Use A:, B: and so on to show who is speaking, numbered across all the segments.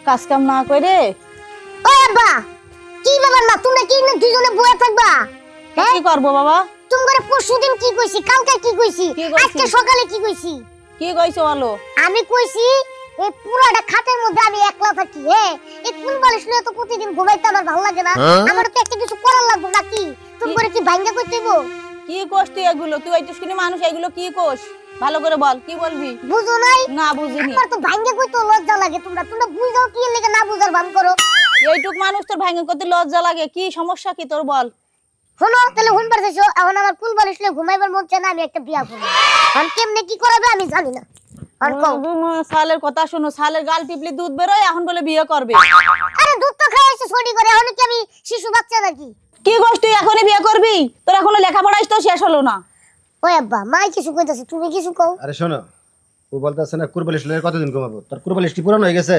A: কাজ কাম না করে
B: ও আব্বা কি ব্যাপার না তোমরা কি না দুইজনে বয়ে থাকবা
A: কি করব বাবা
B: তোমারে পরশুদিন কি কইছি কালকে কি কইছি আজকে সকালে কি কইছি
A: কি কইছো বলো
B: আমি কইছি এই পুরাটা খাটের মধ্যে আমি একলা থাকি এই কোন বালিশ নিয়ে তো প্রতিদিন ঘুমাইতে আমার ভালো লাগে না আমার তো একটা কিছু করার লাগবে নাকি তোমারে কি ভাঙ্গা কইতেইব
A: কি কোষ তুই এগুলো তুই এইটুস কিনে মানুষ এগুলো কি কোষ ভালো করে বল কি বলবি
B: বুঝো নাই
A: না বুঝিনি
B: আমার তো ভাঙ্গা কইতে লজ্জা লাগে তোমরা বুঝাও কি লাগে না বুঝার ভান করো
A: এইটুক মানুষ তোর ভাঙ্গা করতে লজ্জা লাগে কি সমস্যা কি তোর বল
B: শোনো তাহলে হুনবার যাইছো এখন আমার কুল বালিশ নিয়ে ঘুমাইবার মন চায় না আমি একটা বিয়া করব আর কেমনে কি করাবে আমি জানি না আর কও
A: সালের কথা শোনো সালের গাল টিপলি দুধ বেরোয় এখন বলে বিয়ে করবে
B: আরে দুধ তো খাইছে ছড়ি করে এখন কি আমি শিশু বাচ্চা নাকি
A: কি গোস তুই এখনই বিয়ে করবি তোর এখনো লেখাপড়াই তো শেষ হলো না
B: ওই আব্বা মাই কিছু কইতাছে তুমি কিছু কও
C: আরে শোনো ও বলতাছে না কুরবালিশ লয়ে কতদিন ঘুমাবো তোর কুরবালিশ কি পুরানো হয়ে গেছে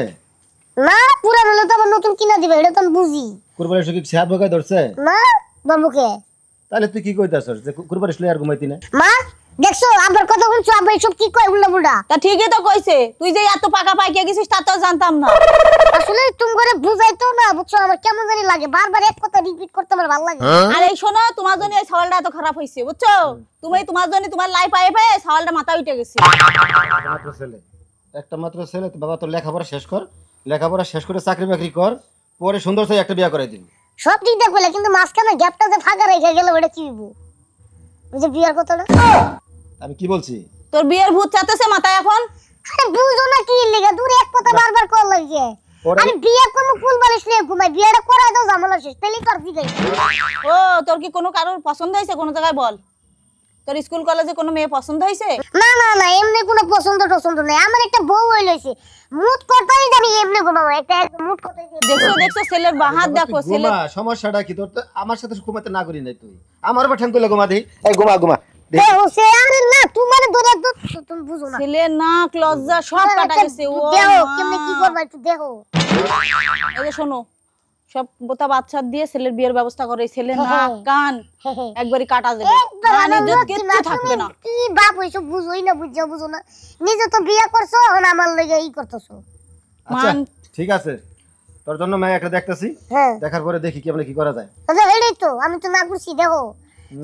B: না পুরানো হলে তো আবার নতুন কিনা দিবে এটা তো আমি বুঝি
C: কুরবালিশ কি ছাদ বগায় ধরছে
B: না বাবুকে
C: তাহলে তুই কি কইতাছস যে কুরবালিশ লয়ে আর ঘুমাইতি না
B: মা দেখছো আবার কথা শুনছো আবার সব কি কয় উল্টা পুল্টা
A: তা ঠিকই তো কইছে তুই যে এত পাকা পাইকে গেছিস তা তো জানতাম না
B: আসলে তুমি করে বুঝাইতো না বুঝছো আমার কেমন জানি লাগে বারবার এক কথা রিপিট করতে আমার ভালো লাগে
A: আর এই শোনো তোমার জন্য এই সওয়ালটা এত খারাপ হইছে বুঝছো তুমি তোমার জন্য তোমার লাইফ পায়ে পায়ে সওয়ালটা মাথা উঠে গেছে
C: মাত্র ছেলে একটা মাত্র ছেলে তো বাবা তোর লেখাপড়া শেষ কর লেখাপড়া শেষ করে চাকরি বাকরি কর পরে সুন্দর করে একটা বিয়ে করাই দিবি
B: সব ঠিক ঠাক বলে কিন্তু মাঝখানে গ্যাপটা যে ফাঁকা রেখে গেল ওটা কি হইব ওই যে বিয়ার কথাটা
C: আমি কি বলছি
A: তোর বিয়ের ভূত চাতেছে মাথায় এখন
B: আরে বুঝো না কি লেগে দূরে এক কথা বারবার কল লাগে আমি বিয়ে করব ফুল বালিশ নিয়ে ঘুমাই বিয়েটা করাই দাও ঝামেলা শেষ তাহলেই তো আর কি গাই
A: ও তোর কি কোনো কারোর পছন্দ হয়েছে কোনো জায়গায় বল তোর স্কুল কলেজে কোনো মেয়ে পছন্দ হয়েছে
B: না না না এমনি কোনো পছন্দ টছন্দ নাই আমার একটা বউ হইলইছে মুড করতেই জানি এমনি ঘুমাবো একটা মুড করতেই
A: দেখছো দেখছো ছেলের বাহাত দেখো ছেলে
C: ঘুমা সমস্যাটা কি তোর তো আমার সাথে ঘুমাতে না করি নাই তুই আমার উপর ঠ্যাং তুলে ঘুমা দি এই ঘুমা ঘুমা
B: দেখো সে আরে না তোমার ধরে তুমি বুঝো না
A: ছেলে নাক লজ্জা সব কাটা গেছে ও
B: দেখো কেমনে কি করবা একটু দেখো
A: এই যে শোনো সব বোতা বাচ্চা দিয়ে ছেলের বিয়ের ব্যবস্থা করে ছেলে নাক কান একবারই কাটা যাবে মান ইজ্জত কিচ্ছু থাকবে না
B: কি বাপ হইছো বুঝোই না বুঝো না নিজে তো বিয়ে করছো এখন আমার লাগি ই করতেছো
C: আচ্ছা
A: মান
C: ঠিক আছে তোর জন্য মেয়ে একটা দেখতেছি
B: হ্যাঁ
C: দেখার পরে দেখি কেমনে কি করা যায়
B: আচ্ছা এটাই তো আমি তো না করছি দেখো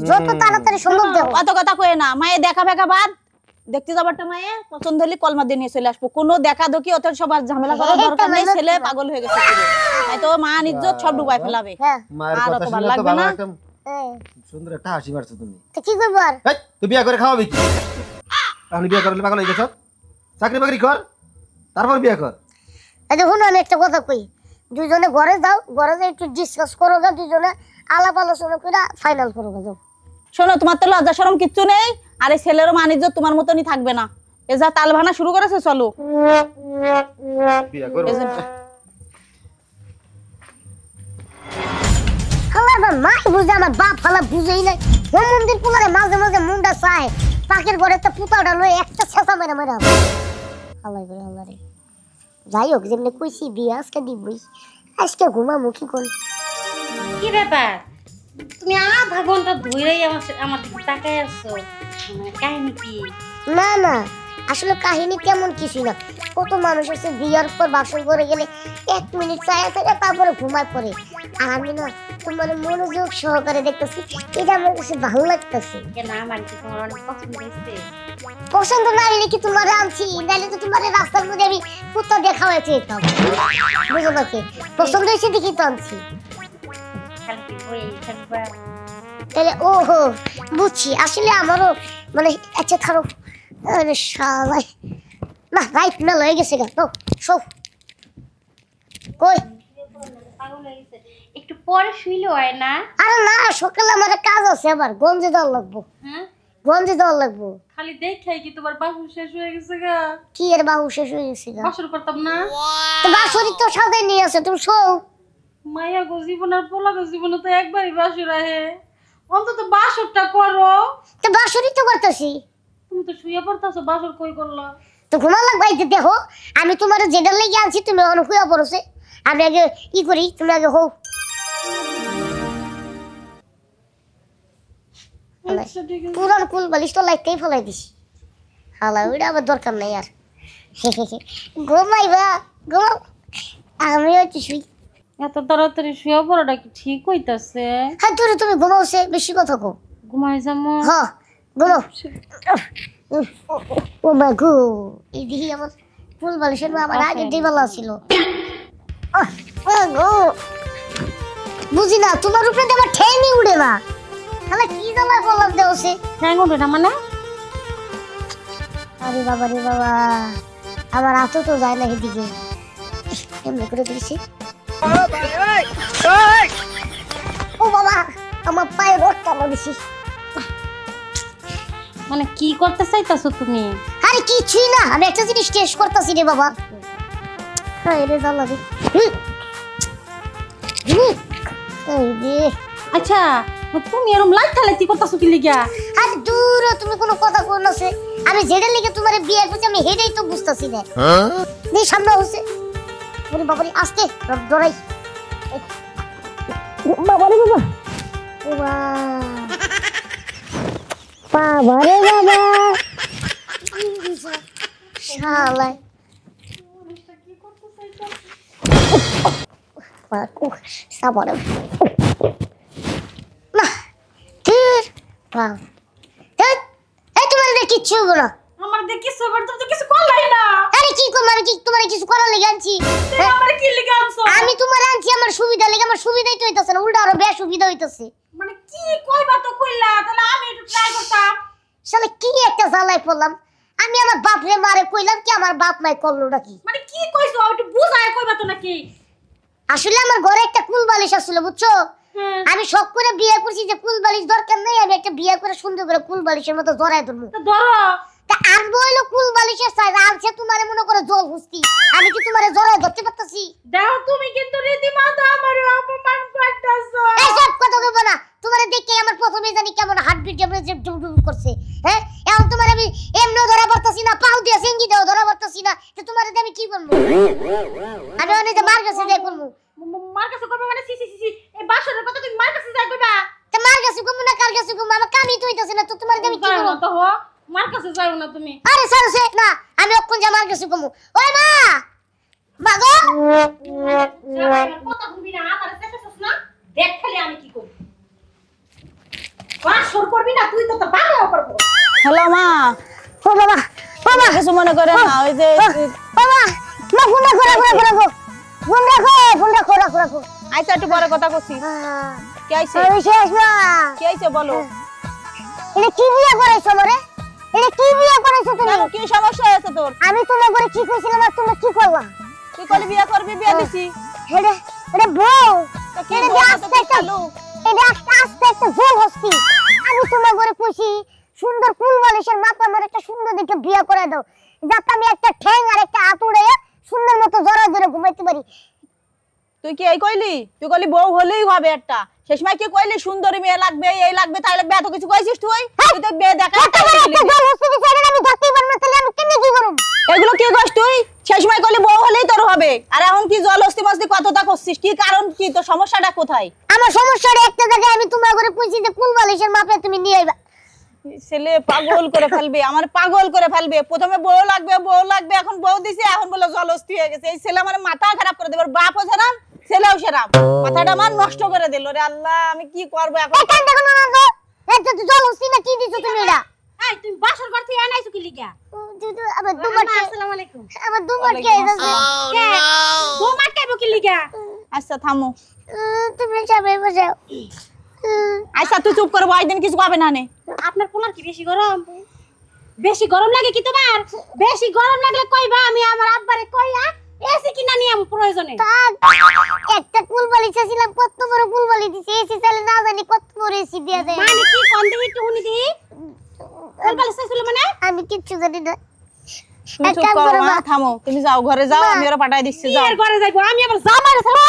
B: যত তাড়াতাড়ি সম্ভব দেখো
A: অত কথা কয়ে না মায়ে দেখা ফেকা বাদ দেখতে যাবারটা মায়ে পছন্দ হলে কলমা দিয়ে নিয়ে চলে আসবো কোনো দেখা দেখি অত সবার ঝামেলা করার দরকার নেই ছেলে পাগল হয়ে গেছে পুরো। তাই তো মান ইজ্জত সব ডুবাই ফেলাবে
B: হ্যাঁ
C: মায়ের
A: আর
C: কথা
A: অত ভালো
C: শুনে তো
A: লাগবে
C: বাবা
A: না।
C: একটা
B: হ্যাঁ
C: সুন্দর একটা হাসি মারছো তুমি
B: তো কি করবো আর
C: এই তুই বিয়ে করে খাওয়াবি কি আপনি বিয়ে করলে পাগল হয়ে গেছ চাকরি বাকরি কর তারপর বিয়ে কর
B: আচ্ছা শুনো আমি একটা কথা কই দুজনে ঘরে যাও ঘরে যাই একটু ডিসকাস করো গা দুজনে আলাপ আলোচনা করে ফাইনাল করো গা যাও
A: শোনো তোমার তো লজ্জা শরম কিচ্ছু নেই আর এই ছেলেরও মান ইজ্জত তোমার মতনই থাকবে না এ যা তাল ভানা শুরু করেছে চলো
C: বিয়ে করো
A: এই যে
B: হালার বা মাই বুঝে আমার বাপ হালা বুঝেই নাই ও মন্দির পুলারে মাঝে মাঝে মুন্ডা চায় পাকের ঘরে একটা পুতাটা লয়ে একটা ছেঁচা মেরে মেরে হালাই করে হালারে যাই হোক যেমনি কইছি বিয়ে আজকে দিবই আজকে ঘুমামু কি কোন
D: কি ব্যাপার তুমি আধা ঘন্টা ধরেই আমার দিকে তাকায় আসছো মানে কাহিনী কি
B: না না আসলে কাহিনী তেমন কিছু না কত মানুষ আছে বিয়ার পর বাসন করে গেলে 1 মিনিট চায়া থাকে তারপরে ঘুমায় পড়ে আর আমি না তোমার মনোযোগ সহকারে দেখতেছি এটা আমার কাছে ভালো লাগতেছে
D: কেন আমার কি তোমার অনেক পছন্দ হয়েছে
B: পছন্দ না হলে কি তোমার আনছি নাহলে তো তোমার রাস্তার মধ্যে আমি কুত্তা দেখা হয়েছে এটা বুঝো না কি পছন্দ হয়েছে দেখি তো আনছি
D: খালি কি বই থাকবা
B: তাহলে ওহো বুঝছি আসলে আমারও মানে আচ্ছা থারো আরে শালাই না রাইট না লয়ে গেছে গা তো সব কই
D: পাগল হয়ে গেছে একটু পরে শুইলে হয় না
B: আরে না সকালে আমার কাজ আছে আবার গঞ্জে দেওয়ার লাগবো
D: হ্যাঁ
B: গঞ্জে দেওয়ার লাগবো
D: খালি দেখাই কি তোমার বাসন শেষ হয়ে গেছে গা
B: কি এর বাহু শেষ হয়ে গেছে গা
D: বাসন করতাম না
B: তো বাসরি তো সাজাই নিয়ে আছে তুমি শো
D: মায়া গো জীবন আর পোলা গো জীবনে তো একবারই বাসর আহে অন্তত বাসরটা করো
B: তো বাসরি তো করতেছি
D: তুমি তো শুয়ে পড়তাছো বাসর কই করলা
B: তো ঘুমা লাগবে এই যে দেখো আমি তোমার যেটা লেগে আনছি তুমি অনেক হইয়া পড়ছে আমি আগে ই করি তুমি আগে হও
D: আচ্ছা ঠিক আছে
B: পুরান কুল বালিশ তো লাইতেই ফেলাই দিছি হালা ওইটা আবার দরকার নাই আর ঘুমাইবা ঘুমাও আমি হচ্ছে শুই।
D: এত তাড়াতাড়ি শুয়ে পড়াটা কি ঠিক হইতাছে?
B: হ্যাঁ তোরে তুমি ঘুমাওছে, বেশি কথা কো।
D: ঘুমাই যাবো।
B: হ্যাঁ ঘুমাও। ও মা গো, এই দেখি আমার ফুল বালিশের আমার আগে দিবালা ছিল। বুঝি না, তোমার উপরে তো আমার ঠেঙই উড়ে না। তাহলে কি জ্বালা করলাম দেওছে?
D: ঠ্যাং উঠে না মানে?
B: আরে বাবা রে বাবা, আমার হাতও তো যায় না এদিকে। এমনি করে দিয়েছি। ও বাবা, আমার পায়ে রক্ত দিছি।
D: মানে কি করতে চাইতাছো তুমি?
B: আরে কিছুই না, আমি একটা জিনিস টেস্ট করতেছি রে বাবা। হ্যাঁ রে জ্বালা রে। এই রে।
D: আচ্ছা তুমি এরকম লাইটালাইতি করতেছো কি লিগা?
B: আরে দূর, তুমি কোনো কথা কই না সে। আমি যেটা লিগে তোমারে বিয়ে করছি আমি হেডেই তো বুঝতাছি না। এই সামনে হচ্ছে। ওরে বাবা রে, আস্তে ডরাই। বাবা রে বাবা। বাবা। বাবা রে বাবা। শালাই। সাবরে। না। ঠিক। বাহ। এই তোমার কিচ্ছু হলো না।
D: আমার দেখি সবার তো কিছু করলাই না।
B: আরে কি করব, আমি কি তোমারে কিছু করার লাগি আনছি?
D: আমার কি লিগা আনছো?
B: আমি তোমার আনছি আমার সুবিধা লাগি, আমার সুবিধাই তো হইতাছে না, উল্টা আরো বেশ সুবিধা হইতাছে।
D: মানে কি কইবা তো কইলা, তাহলে আমি একটু ট্রাই করতাম।
B: শালা কি একটা জ্বালাই পড়লাম। আমি আমার বাপরে মারে কইলাম কি, আমার বাপ মাই করলো নাকি?
D: মানে কি কইছো একটু বুঝায় কইবা তো নাকি?
B: আসলে আমার ঘরে একটা কুল বালিশ আসছিল বুঝছো। আমি শখ করে বিয়ে করছি যে কুল বালিশ দরকার নেই, আমি একটা বিয়ে করে সুন্দর করে কুল বালিশের মতো জড়ায় ধরবো।
D: তো ধরো।
B: তা আনবো হইলো কুল বালিশের সাইজ, আনছে তোমারে মনে করে জল হুস্তি। আমি কি তোমারে জড়ায় ধরতে পারতাছি?
D: দাও তুমি কিন্তু রীতিমতো আমার অপমান করতেছো।
B: এইসব কথা কইব না। তোমারে দেখে আমার প্রথমে জানি কেমন হার্টবিট যেমন ডুম করছে। হ্যাঁ এখন তোমার আমি এমনও ধরা পড়তাছি না, পাও দিয়ে সেঙ্গি দাও ধরা পড়তাছি না। তো তোমারে আমি কি করব? আমি অনেক মার কাছে যাই করব।
D: মার কাছে কইবা মানে সি সি সি এই বাসরের কথা তুমি মার কাছে যাই কইবা?
B: তা মার কাছে করব না কার কাছে করব? আমার কামই তো হইতাছে না, তো তোমারে আমি কি করব?
D: তো হো মার কাছে যাও না তুমি।
B: আরে স্যার সে না, আমি অক্ষণ যা মার কাছে করব। ওরে মা মা গো,
D: কথা শুনবি না, আমার চেষ্টাছস না, দেখ খালি আমি কি করি। বাসর করবি না তুই, তো তো বাংলাও করব।
A: হ্যালো মা।
B: ও বাবা বাবা,
A: কিছু মনে করে না, ওই যে
B: বাবা মা ফোন রাখো ফোন রাখো।
A: আইসা একটু বড় কথা কইছি। কি আইছে?
B: আমি শেষ না।
A: কি আইছে বলো?
B: এটা কি বিয়ে করাইছো আমারে? এটা কি বিয়ে করাইছো তুমি?
A: কেন, কি সমস্যা হয়েছে তোর?
B: আমি তোমার করে কি কইছিলাম আর তুমি কি করলা?
A: তুই কলি বিয়ে করবি, বিয়ে দিছি।
B: এটা বউ।
A: তো কি
B: এটা
A: বলবো,
B: আস্তে
A: তো
B: একটা
A: চালু।
B: এটা আস্তে একটা জল হস্তি। আমি তোমার করে কইছি সুন্দর কুল বালিশের মাপে আমার একটা সুন্দর দেখে বিয়ে করে দাও, যাতে আমি একটা ঠ্যাং আর একটা আতুড়ে সুন্দর মতো জড়া ধরে ঘুমাইতে পারি।
A: তুই কি এই কইলি? তুই কইলি বউ হলেই হবে একটা। শেষ সময় কি কইলি সুন্দরী মেয়ে লাগবে, এই লাগবে তাই লাগবে, এত কিছু কইছিস তুই? তুই তো বিয়ে দেখা
B: একটা জল হস্তি দিছে, এটা আমি ধরতেই পারবো না, তাহলে আমি কেমনে কি করব?
A: এগুলো কি কইস তুই? শেষ সময় কইলি বউ হলেই তোর হবে, আর এখন কি জলস্তি মস্তি কথাটা করছিস? কি কারণ, কি তোর সমস্যাটা কোথায়?
B: আমার সমস্যাটা একটা জায়গায়, আমি তোমার করে কইছি যে কুল বালিশের মাপে তুমি নিয়ে আইবা।
A: ছেলে পাগল করে ফেলবে, আমার পাগল করে ফেলবে। প্রথমে বউ লাগবে, এখন বউ দিছে, এখন বলে জলস্তি হয়ে গেছে। এই ছেলে আমার মাথা খারাপ করে দেবে। বাপও সেরাম, ছেলেও সেরাম, মাথাটা আমার নষ্ট করে দিল রে আল্লাহ। আমি কি করবো এখন?
B: এই কান দেখো না তো, এটা তো জল হস্তি না, কি দিছো তুমি এটা?
D: এই তুমি বাসর ঘর থেকে আনাইছো কি লিগা?
B: আমার দুমার
D: আসসালামু আলাইকুম।
B: আমার দুমার কে এসেছে?
D: কে বৌমা কাইবো কি লিগা?
A: আচ্ছা থামো,
B: তুমি সবাই বসাও।
A: আচ্ছা তুই চুপ করে বয়, দিন কিছু পাবে না নে।
D: আপনার পোলার কি বেশি গরম? বেশি গরম লাগে কি তোমার? বেশি গরম লাগলে কইবা, আমি আমার আব্বারে কইয়া এসি কিনা নিয়ে আমি প্রয়োজনে।
B: একটা কুল বালিশ ছিলাম, কত বড় কুল বালিশ দিছে, এসি চালে না জানি কত বড় এসি দিয়া দেয়।
D: মানে কি কোন দিকে একটু শুনি দি? কোন বালিশ চাইছিল মানে?
B: আমি কিচ্ছু জানি না।
A: তুমি চুপ করো মা, থামো। তুমি যাও ঘরে যাও, আমি ওরা পাঠাই দিচ্ছি। যাও
D: এর ঘরে যাইবো, আমি আবার জামাইরে ছাড়া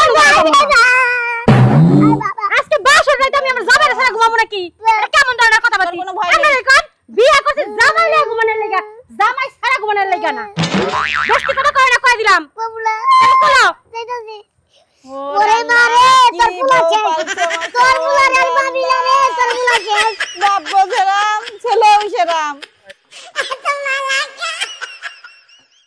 D: আজকে বাসর রাইতে আমি আমার জামাইরে ছাড়া ঘুমাবো নাকি? এটা কেমন ধরনের কথা বলছিস?
A: কোনো ভয় নেই।
D: বিয়ে করছিস জামাইরে ঘুমানোর লাগা, জামাই ছাড়া ঘুমানোর লাগা না। বেশি কথা কই না, কই দিলাম।
B: বাবুলা
D: বলো
B: যাইতাছি।
A: ওরে
B: ওরে মারে,
A: কি
B: তোর পোলা
A: বউ
B: শেষ।
A: পালছে আমার
B: তোর পোলা রে বাবিলা রে, তোর পোলা শেষ।
A: বাপ সেরাম, ছেলেও সেরাম।
B: তোমার লাগা